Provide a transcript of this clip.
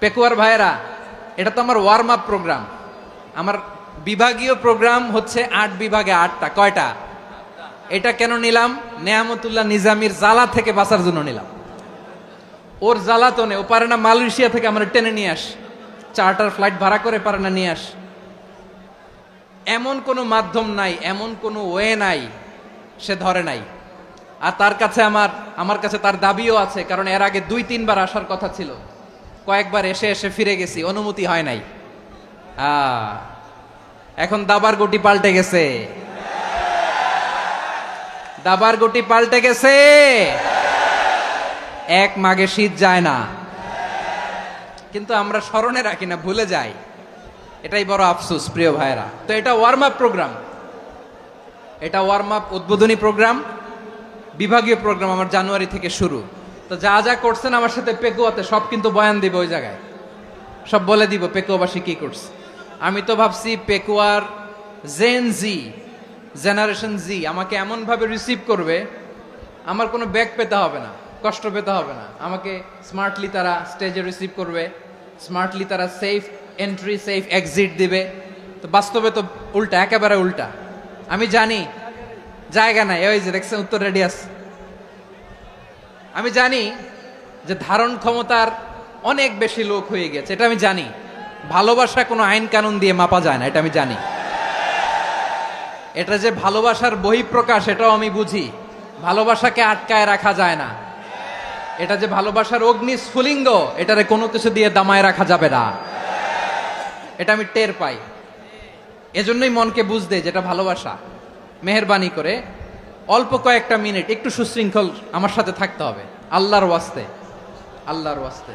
পেকুয়ার ভাইয়েরা, এটা তো আমার ওয়ার্ম আপ প্রোগ্রাম। আমার বিভাগীয় প্রোগ্রাম হচ্ছে 8 বিভাগে 8টা। কয়টা? এটা কেন নিলাম? নেয়ামতুল্লাহ নিজামীর জ্বালা থেকে বাঁচার জন্য নিলাম। ওর জ্বালাতনে ও পারে না মালয়েশিয়া থেকে আমরা টেনে নিয়ে আস, চার্টার ফ্লাইট ভাড়া করে পারে না নিয়ে আস। এমন কোনো মাধ্যম নাই, এমন কোনো ওয়ে নাই সে ধরে নাই। আর তার কাছে আমার কাছে তার দাবিও আছে, কারণ এর আগে 2-3 বার আসার কথা ছিল, কয়েকবার এসে এসে ফিরে গেছি, অনুমতি হয় নাই। এখন দাবার গুটি পাল্টে গেছে, দাবার গুটি পাল্টে গেছে। এক মাঘে শীত যায় না, কিন্তু আমরা স্মরণে রাখি না, ভুলে যাই। এটাই বড় আফসোস প্রিয় ভাইরা। তো এটা ওয়ার্ম আপ প্রোগ্রাম, এটা ওয়ার্ম আপ উদ্বোধনী প্রোগ্রাম, বিভাগীয় প্রোগ্রাম আমার জানুয়ারি থেকে শুরু। তো যা যা করছেন আমার সাথে পেকুয়াতে সব কিন্তু বয়ান দিব, ওই জায়গায় সব বলে দিব পেকুয়াবাসী কি করছে। আমি তো ভাবছি পেকুয়ার জেনারেশন জি আমাকে এমন ভাবে রিসিভ করবে, আমার কোনো ব্যাগ পেতে হবে না, কষ্ট পেতে হবে না। আমাকে স্মার্টলি তারা স্টেজে রিসিভ করবে, স্মার্টলি তারা সেফ এন্ট্রি সেফ এক্সিট দিবে। তো বাস্তবে তো উল্টা, একেবারে উল্টা। আমি জানি জায়গা নাই, ওই যে দেখছেন উত্তর রেডি আছে। আমি জানি যে ধারণ ক্ষমতার অনেক বেশি লোক হয়ে গেছে, এটা আমি জানি। ভালোবাসা কোনো আইন কানুন দিয়ে মাপা যায় না, এটা আমি জানি। এটা যে ভালোবাসার বহিঃপ্রকাশ, এটাও আমি বুঝি। ভালোবাসাকে আটকায় রাখা যায় না। এটা যে ভালোবাসার অগ্নি স্ফুলিঙ্গ, এটারে কোনো কিছু দিয়ে দামায় রাখা যাবে না, এটা আমি টের পাই। এজন্যই মনকে বুঝতে যেটা ভালোবাসা। মেহেরবানি করে অল্প কয়েকটা মিনিট একটু সুশৃঙ্খল আমার সাথে থাকতে হবে, আল্লাহর ওয়াস্তে, আল্লাহর ওয়াস্তে।